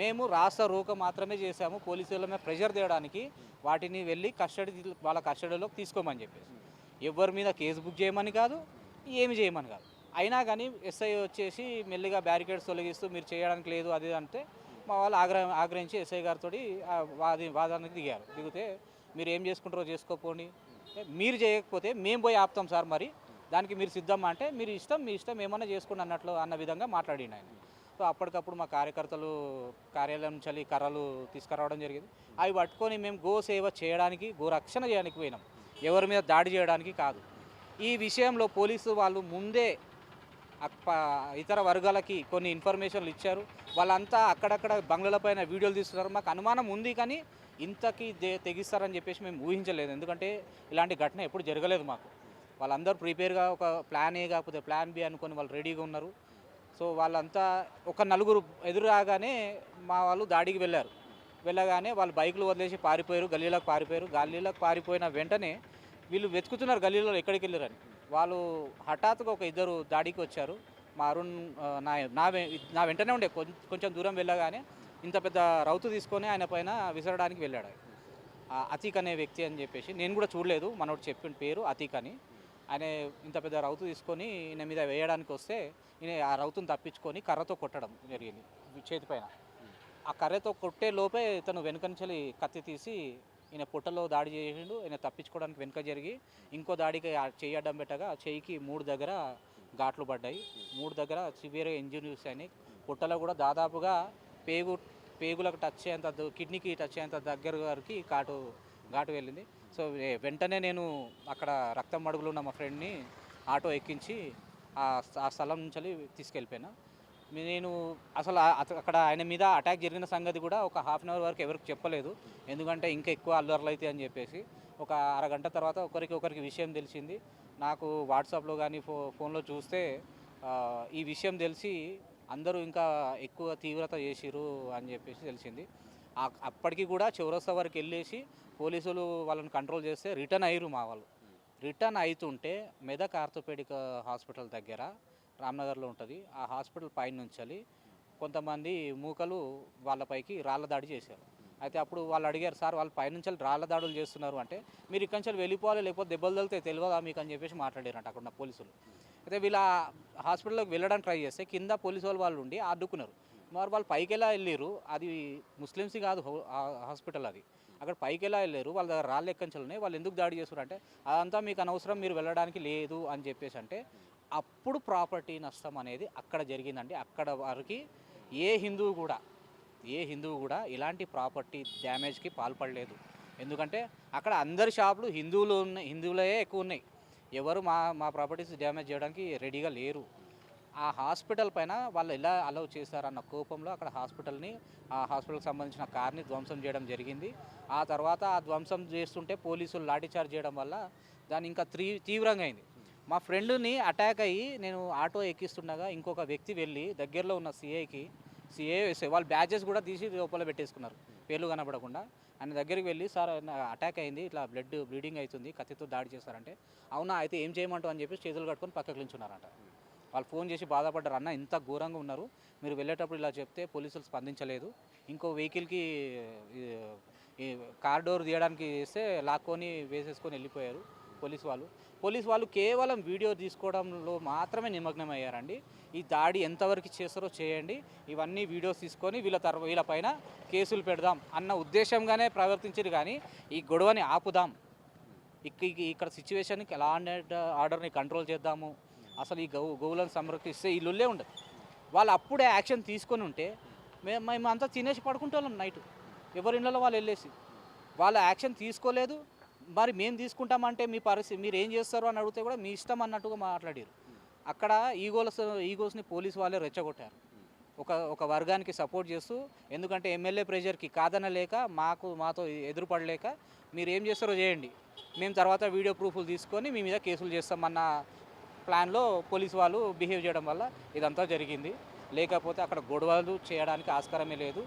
మేము రాస్తా రోక మాత్రమే చేశాము పోలీసుల మీద ప్రెషర్ తేయడానికి. వాటిని వెళ్ళి వాళ్ళ కస్టడీలోకి తీసుకోమని చెప్పేసి. ఎవరి మీద కేసు బుక్ చేయమని కాదు, ఏమి చేయమని కాదు. అయినా కానీ ఎస్ఐ వచ్చేసి మెల్లిగా బ్యారికేడ్స్ తొలగిస్తూ మీరు చేయడానికి లేదు అది అంటే మా వాళ్ళు ఆగ్రహించి ఎస్ఐ గారితో వాదానికి దిగితే మీరు ఏం చేసుకుంటారో చేసుకోపోండి, మీరు చేయకపోతే మేము పోయి ఆపుతాం సార్, మరి దానికి మీరు సిద్ధమా అంటే మీరు ఇష్టం మీ ఇష్టం ఏమన్నా చేసుకోండి అన్న విధంగా మాట్లాడిండు ఆయన. సో అప్పటికప్పుడు మా కార్యకర్తలు కార్యాలయం నుంచి కర్రలు తీసుకురావడం జరిగింది. అవి పట్టుకొని మేము గో సేవ చేయడానికి, గో రక్షణ చేయడానికి పోయినాం, ఎవరి మీద దాడి చేయడానికి కాదు. ఈ విషయంలో పోలీసు వాళ్ళు ముందే ఇతర వర్గాలకి కొన్ని ఇన్ఫర్మేషన్లు ఇచ్చారు. వాళ్ళంతా అక్కడక్కడ బంగ్లాలపైన వీడియోలు తీస్తున్నారు. మాకు అనుమానం ఉంది కానీ ఇంతకీ తెగిస్తారని చెప్పేసి మేము ఊహించలేదు. ఎందుకంటే ఇలాంటి ఘటన ఎప్పుడు జరగలేదు మాకు. వాళ్ళందరూ ప్రిపేర్గా ఒక ప్లాన్ ఏ కాకపోతే ప్లాన్ బి అనుకొని వాళ్ళు రెడీగా ఉన్నారు. సో వాళ్ళంతా ఒక నలుగురు ఎదురు రాగానే మా వాళ్ళు దాడికి వెళ్ళగానే వాళ్ళు బైకులు వదిలేసి పారిపోయారు, గల్లీలోకి పారిపోయిన వెంటనే వీళ్ళు వెతుకుతున్నారు గల్లీలో ఎక్కడికి వెళ్ళారని. వాళ్ళు హఠాత్తుగా ఒక ఇద్దరు దాడికి వచ్చారు. మా అరుణ్ నా వెంటనే ఉండే కొంచెం దూరం వెళ్ళగానే ఇంత పెద్ద రౌతు తీసుకొని ఆయన పైన విసరడానికి వెళ్ళాడు. అతీక్ అనే వ్యక్తి అని చెప్పేసి, నేను కూడా చూడలేదు, మనోడు చెప్పిన పేరు అతీక్ అని. ఆయన ఇంత పెద్ద రౌతు తీసుకొని ఈయన మీద వేయడానికి వస్తే ఈయన ఆ రౌతును తప్పించుకొని కర్రతో కొట్టడం జరిగింది చేతిపైన. ఆ కర్రతో కొట్టే లోపే ఇతను వెనుక నుంచి కత్తి తీసి ఈయన పుట్టలో దాడి చేసిండు. ఈయన తప్పించుకోవడానికి వెనుక జరిగి ఇంకో దాడికి చెయ్యడం పెట్టగా చెయ్యికి 3 దగ్గర ఘాట్లు పడ్డాయి. 3 దగ్గర సివియర్గా ఇంజరీస్ అయినాయి. పుట్టలో కూడా దాదాపుగా పేగులకు టచ్ అయ్యేంత, కిడ్నీకి టచ్ అయ్యేంత దగ్గర వరకు ఘాటు వెళ్ళింది. సో వెంటనే నేను అక్కడ రక్తం మడుగులు ఉన్న మా ఫ్రెండ్ని ఆటో ఎక్కించి ఆ స్థలం నుంచి తీసుకెళ్ళిపోయినా. నేను అసలు అక్కడ ఆయన మీద అటాక్ జరిగిన సంగతి కూడా ఒక హాఫ్ అన్ అవర్ వరకు ఎవరికి చెప్పలేదు. ఎందుకంటే ఇంకా ఎక్కువ అల్లర్లు అవుతాయి అని చెప్పేసి. ఒక అరగంట తర్వాత ఒకరికి విషయం తెలిసింది. నాకు వాట్సాప్లో కానీ ఫోన్లో చూస్తే ఈ విషయం తెలిసి అందరూ ఇంకా ఎక్కువ తీవ్రత చేసిరు అని చెప్పేసి తెలిసింది. అప్పటికి కూడా చౌరస్తా వరకు వెళ్ళేసి పోలీసులు వాళ్ళని కంట్రోల్ చేస్తే రిటర్న్ అయ్యారు మా వాళ్ళు. రిటర్న్ అవుతుంటే మెదక్ ఆర్థోపెడిక్ హాస్పిటల్ దగ్గర రామ్నగర్లో ఉంటుంది. ఆ హాస్పిటల్ పైన నుంచి కొంతమంది మూకలు వాళ్ళపైకి రాళ్ళ దాడి చేశారు. అయితే అప్పుడు వాళ్ళు అడిగారు, సార్ వాళ్ళు పైనుంచి రాళ్ళ దాడులు చేస్తున్నారు అంటే మీరు ఇక్కడి నుంచి వెళ్ళిపోవాలి, లేకపోతే దెబ్బలు తగిలితే తెలియదా మీకు అని చెప్పేసి మాట్లాడారంట అక్కడ ఉన్న పోలీసులు. అయితే వీళ్ళ హాస్పిటల్లోకి వెళ్ళడానికి ట్రై చేస్తే కింద పోలీసు వాళ్ళు ఉండి అడ్డుకున్నారు. మరి వాళ్ళు పైకి ఎలా వెళ్ళారు, అది ముస్లిమ్స్ కాదు హాస్పిటల్, అది అక్కడ పైకి ఎలా వెళ్ళారు, వాళ్ళ దగ్గర రాళ్ళు ఎక్కంచెలున్నాయి, వాళ్ళు ఎందుకు దాడి చేస్తారు అంటే అదంతా మీకు అనవసరం, మీరు వెళ్ళడానికి లేదు అని చెప్పేసి అంటే అప్పుడు ప్రాపర్టీ నష్టం అనేది అక్కడ జరిగిందండి. అక్కడ వారికి ఏ హిందువు కూడా ఇలాంటి ప్రాపర్టీ డ్యామేజ్కి పాల్పడలేదు. ఎందుకంటే అక్కడ అందరి షాపులు హిందువులే ఎక్కువ ఉన్నాయి. ఎవరు మా ప్రాపర్టీస్ డ్యామేజ్ చేయడానికి రెడీగా లేరు. ఆ హాస్పిటల్ పైన వాళ్ళు ఎలా అలౌ చేశారన్న కోపంలో అక్కడ ఆ హాస్పిటల్కి సంబంధించిన కార్ని ధ్వంసం చేయడం జరిగింది. ఆ తర్వాత ఆ ధ్వంసం చేస్తుంటే పోలీసులు లాఠీచార్జ్ చేయడం వల్ల దాన్ని ఇంకా తీవ్రంగా అయింది. మా ఫ్రెండ్ని అటాక్ అయ్యి నేను ఆటో ఎక్కిస్తుండగా ఇంకొక వ్యక్తి వెళ్ళి దగ్గరలో ఉన్న సిఐ వాళ్ళు బ్యాచెస్ కూడా తీసి లోపల పెట్టేసుకున్నారు, పేర్లు కనబడకుండా. ఆయన దగ్గరికి వెళ్ళి, సార్ అటాక్ అయింది, ఇట్లా బ్లీడింగ్ అవుతుంది, కత్తితో దాడి చేస్తారంటే అవునా అయితే ఏం చేయమంటావు అని చెప్పి చేతులు కట్టుకొని పక్కకు నిల్చున్నారంట. వాళ్ళు ఫోన్ చేసి బాధపడ్డారు, అన్న ఇంత ఘోరంగా ఉన్నారు, మీరు వెళ్ళేటప్పుడు ఇలా చెప్తే పోలీసులు స్పందించలేదు, ఇంకో వెహికల్కి కార్ డోర్ తీయడానికి చేస్తే లాక్కొని వేసేసుకొని వెళ్ళిపోయారు పోలీసు వాళ్ళు కేవలం వీడియో తీసుకోవడంలో మాత్రమే నిమగ్నమయ్యారండి. ఈ దాడి ఎంతవరకు చేస్తారో చేయండి, ఇవన్నీ వీడియోస్ తీసుకొని వీళ్ళ పైన కేసులు పెడదాం అన్న ఉద్దేశంగానే ప్రవర్తించారు. కానీ ఈ గొడవని ఆపుదాం, ఇక్కడ సిచ్యువేషన్కి లా అండ్ ఆర్డర్ని కంట్రోల్ చేద్దాము, అసలు ఈ గోవులను సంరక్షిస్తే ఈ లొల్లే ఉండదు. వాళ్ళు అప్పుడే యాక్షన్ తీసుకొని ఉంటే మేమంతా తినేసి పడుకుంటాం నైట్, ఎవరి ఇళ్ళలో వాళ్ళు వెళ్ళేసి. వాళ్ళ యాక్షన్ తీసుకోలేదు. మరి మేము తీసుకుంటామంటే మీ పరిస్థితి, మీరు ఏం చేస్తారు అని అడిగితే కూడా మీ ఇష్టం అన్నట్టుగా మాట్లాడారు. అక్కడ ఈగోస్ని పోలీసు వాళ్ళే రెచ్చగొట్టారు, ఒక వర్గానికి సపోర్ట్ చేస్తూ. ఎందుకంటే ఎమ్మెల్యే ప్రెషర్కి కాదనలేక మాతో ఎదురుపడలేక మీరు ఏం చేస్తారో చేయండి, మేము తర్వాత వీడియో ప్రూఫ్లు తీసుకొని మీ మీద కేసులు చేస్తామన్న ప్లాన్లో పోలీసు వాళ్ళు బిహేవ్ చేయడం వల్ల ఇదంతా జరిగింది. లేకపోతే అక్కడ గొడవలు చేయడానికి ఆస్కారమే లేదు.